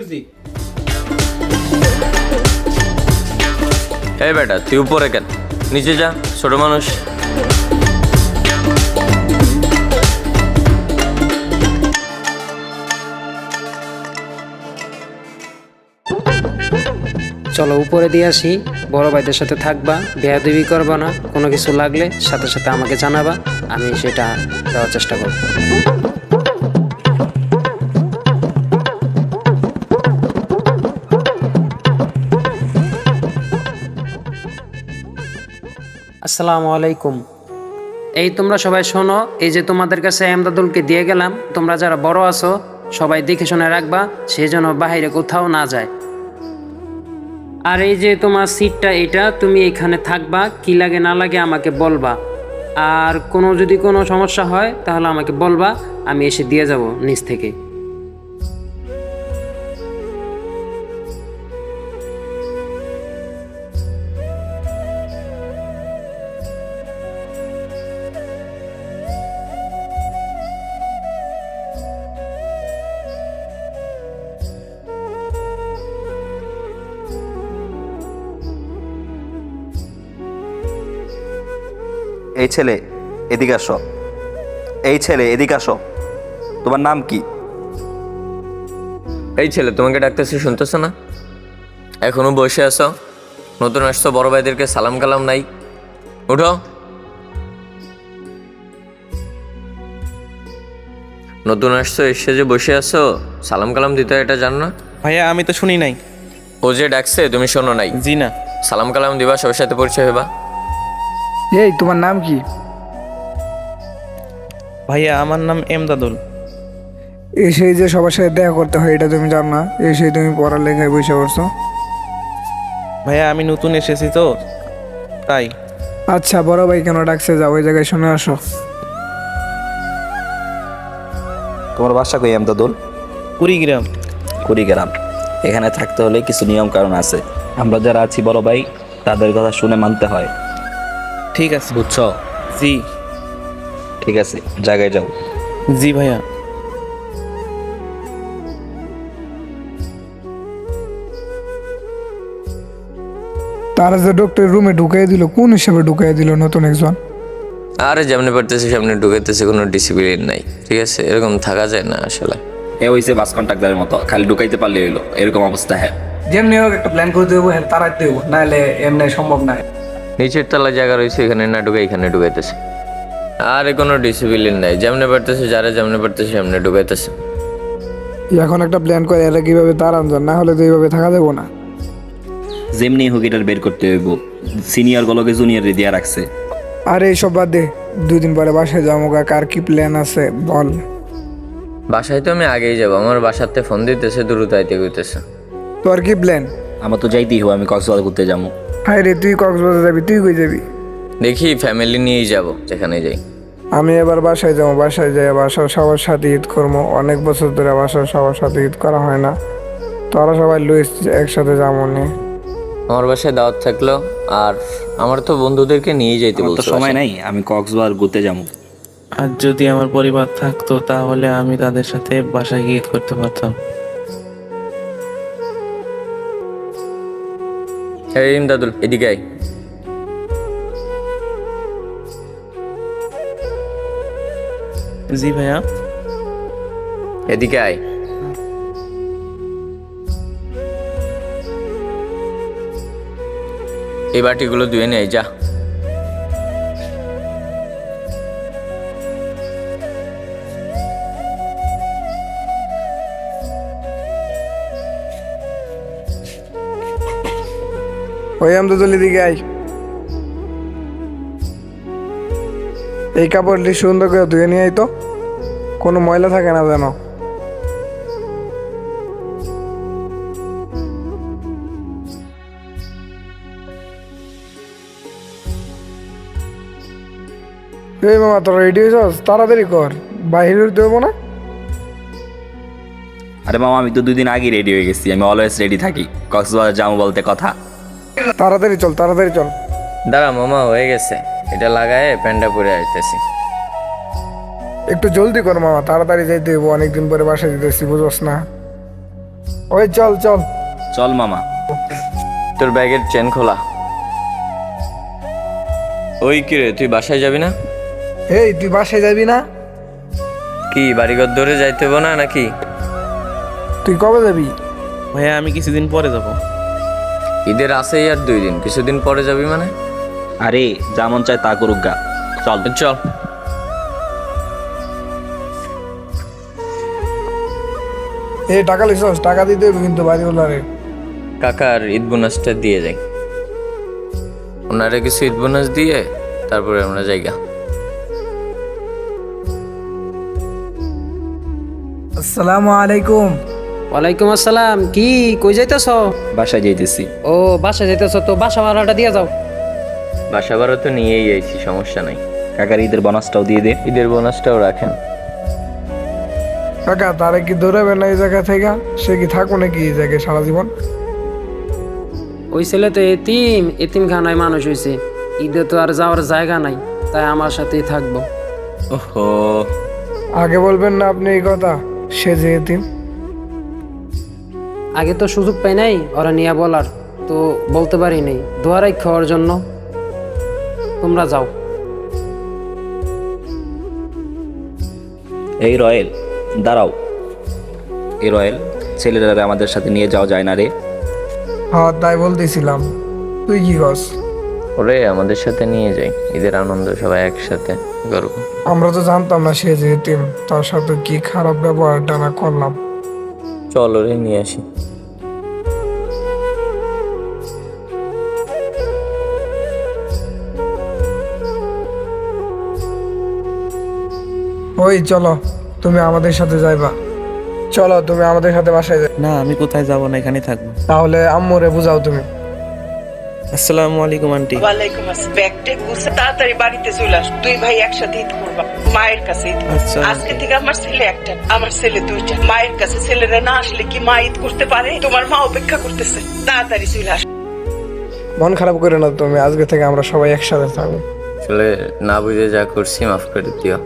এই বেটা তুই উপরে কেন, নিচে যা, ছোট মানুষ। চলো উপরে দিয়ে আসি, বড় ভাইদের সাথে থাকবা, বেয়াদবি করবা না, কোনো কিছু লাগলে সাথে সাথে আমাকে জানাবা, আমি সেটা দেওয়ার চেষ্টা করব। আসসালামু আলাইকুম। এই তোমরা সবাই শোনো, এই যে তোমাদের কাছে এমদাদুলকে দিয়ে গেলাম, তোমরা যারা বড় আছো সবাই দেখে শুনে রাখবা, সে যেন বাহিরে কোথাও না যায়। আর এই যে তোমার সিটটা, এটা তুমি এখানে থাকবা, কি লাগে না লাগে আমাকে বলবা। আর যদি কোনো সমস্যা হয় তাহলে আমাকে বলবা, আমি এসে দিয়ে যাব নিচ থেকে। এই ছেলে এদিকে আসো। এই ছেলে এদিকে আসো। তোমার নাম কি? এই ছেলে তোমাকে ডাকতেছি, শুনতেছো না? এখনো বসে আছো? নতুন আসছো, বড় ভাইদেরকে সালাম কালাম নাই। উঠো। নতুন আসছো, এসে যে বসে আছো, সালাম কালাম দিতে হয়, এটা জানো না? ভাইয়া আমি তো শুনি নাই। ও যে ডাকছে তুমি শোনো নাই? জি না। সালাম কালাম দিবা, সবার সাথে পরিচয় হবা। এই তোমার নাম কি? ভাইয়া আমার নাম এমদাদুল। এসে যে সবার সাথে দেখা করতে হয় এটা তুমি জানো না? এসে তুমি পড়ালেখায় বসে পড়ছো। ভাইয়া আমি নতুন এসেছি তো তাই। আচ্ছা বড় ভাই কেন ডাকছে, যাও ওই জায়গায় শুনে আসো। তোমার বাসা কই এমদাদুল? কুড়িগ্রাম। কুড়িগ্রাম। এখানে থাকতে হলে কিছু নিয়ম কারণ আছে। আমরা যারা আছি বড় ভাই, তাদের কথা শুনে মানতে হয়। ঠিক আছে। বুঝছো? জি। ঠিক আছে, জায়গায় যাও। জি ভাইয়া। তারা যে ডক্টর রুমে ঢুকাই দিল, কোন হিসেবে ঢুকাই দিল নতুন একজন? আরে যেমনি পারতেছে সামনে ঢুকাইতেছে, কোনো ডিসিপ্লিন নাই, ঠিক আছে? এরকম থাকা যায় না আসলে। এ হইছে বাস কন্ট্রাক্টরের মতো, খালি ঢুকাইতে পারলে হইলো, এরকম অবস্থা। হ্যাঁ, যেমনি হোক একটা প্ল্যান করে দেবো, হ্যাঁ তারাই দেবো, নাহলে এমনি সম্ভব না। নিচের তলায় জায়গা রয়েছে, এখানে না ঢুকে এখানে ঢুকাইতেছে। আরে কোনো ডিসিপ্লিন নাই, যেমনি পারতেছে, যারা যেমনি পারতেছে সামনে ঢুকাইতেছে। এখন একটা প্ল্যান করে এরা কিভাবে তাড়ান যান, না হলে তো এইভাবে থাকা যাবো না। যেমনি হোক এটার বের করতে হইব। সিনিয়র গুলোকে জুনিয়র দিয়া রাখছে। আর এইসব বাদ দে, 2 দিন পরে বাসায় যাবো, কার কি প্ল্যান আছে বল। বাসায় তো আমি আগেই যাবো, আমার বাসাতে ফোন দিতেছে, দ্রুত আইতে কইতেছে। তোর কি প্ল্যান? আমার তো যাইতেই হবে, আমি কক্সবাজার ঘুরতে যাবো। হায় রে, তুই কক্সবাজার যাবি? তুই কই যাবি? দেখি ফ্যামিলি নিয়েই যাব, যেখানে যাই। আমি এবার বাসায় যাবো, বাসায় যাই বাসার সবার সাথে ঈদ করবো। অনেক বছর ধরে বাসার সবার সাথে ঈদ করা হয় না, তোরা সবাই লুইস একসাথে যাবো নি। আমার বাসায় দাওয়াত থাকলো, আর আমার তো বন্ধুদেরকে নিয়ে যাইতে আমার তো বলছো। সময় নাই, আমি কক্সবাজার ঘুরতে যাবো। আর যদি আমার পরিবার থাকতো তাহলে আমি তাদের সাথে বাসায় গিয়ে ঈদ করতে পারতাম। এই ইমদাদুল, এদিকে আয়। জি ভাইয়া। এদিকে আয়। এই বাটিগুলো ধুয়ে নেই, যা। ওই আমদাদুল দিকে আই, এই কাপড়টি সুন্দর করে ধুয়ে নিয়ে আই তো, কোনো ময়লা থাকে না যেন। এই মামা তোর রেডি হয়েছস? তাড়াতাড়ি কর, বাইরে দেবো না। আরে মামা, আমি তো 2 দিন আগে রেডি হয়ে গেছি। আমি অলওয়েজ রেডি থাকি, কক্সবাজার যাবো বলতে কথা। তাড়াতাড়ি চল, তাড়াতাড়ি চল। দাঁড়া মামা, হয়ে গেছে, এটা লাগায় প্যান্টটা পরে আসতেছি। একটু জলদি কর মামা, তাড়াতাড়ি যাইতে হইব, অনেকদিন পরে বাসায় যেতেছি, বুঝোস না? ওই চল চল। চল মামা। তোর ব্যাগের চেন খোলা। ওই কি রে, তুই বাসায় যাবি না? এই তুই বাসায় যাবি না? কি বাড়িঘর ধরে যাইতে হবো না নাকি? তুই কবে যাবি? ভাইয়া আমি কিছুদিন পরে যাব। ঈদের আছেই আর 2 দিন, কিছুদিন পরে যাবি মানে? আরে যা মন চায় তা করুক গা, চল। চল। এই টাকা লিখছস, টাকা দিতে হবে কিন্তু বাড়িওয়ালারে। কাকার ঈদ বোনাসটা দিয়ে যাই, ওনারে কিছু ঈদ বোনাস দিয়ে তারপরে আমরা যাইগা। আসসালামু আলাইকুম। ওয়ালাইকুম আসসালাম। কি কই যাইতেছ? বাসায় যাইতেছি। ও বাসা যাইতেছ, তো বাসা ভাড়াটা দিয়ে যাও। বাসা ভাড়া তো নিয়েই আইছি, সমস্যা নাই। কাকার ঈদের বোনাসটাও দিয়ে দে। ঈদের বোনাসটাও রাখেন। কাকা তারে কি দৌড়াবে না এই জায়গা থেকে? সে কি থাকবো নাকি এই জায়গায় সারা জীবন? ওই ছেলে তো এতিমখানায় মানুষ হয়েছে, ঈদে তো আর যাওয়ার জায়গা নাই, তাই আমার সাথেই থাকবো। ওহো, আগে বলবেন না আপনি এই কথা? সে যে এতিম। আগে তো সুযোগ পাই নাই ওরা নিয়ে বলার, তো বলতে পারি নাই। দোয়ারাই খাওয়ার জন্য তোমরা যাও। এই রয়েল দাঁড়াও। এই রয়েল, ছেলেরা আমাদের সাথে নিয়ে যাওয়া যায় না রে? হ্যাঁ তাই বলতেছিলাম। তুই কি কস? ওরে আমাদের সাথে নিয়ে যাই, ঈদের আনন্দ সবাই একসাথে করবো। আমরা তো জানতাম না সে যে এতিম, তার সাথে কি খারাপ ব্যবহারটা না করলাম। চল ওরে নিয়ে আসি। ওই চলো, তুমি আমাদের সাথে যাইবা। চলো তুমি আমাদের সাথে বাসায় যাই। না আমি কোথায় যাব না, এখানেই থাকবো। তাহলে আম্মুরে বুঝাও তুমি। আসসালামু আলাইকুম আন্টি। ওয়ালাইকুম আসসালাম। ব্যাগ টেক গুছে তাড়াতাড়ি বাড়িতে চলে আস। দুই ভাই একসাথে ঈদ করবা, মায়ের কাছে ঈদ করবা। আচ্ছা। আজকে থেকে আমার ছেলে একটা, আমার ছেলে দুইটা। মায়ের কাছে ছেলেরা না আসলে কি মা ঈদ করতে পারে? তোমার মা অপেক্ষা করতেছে, তাড়াতাড়ি চলে আস। মন খারাপ করে না তুমি, আজকে থেকে আমরা সবাই একসাথে থাকবো। আসলে না বুঝে যা করছি মাফ করে দিও।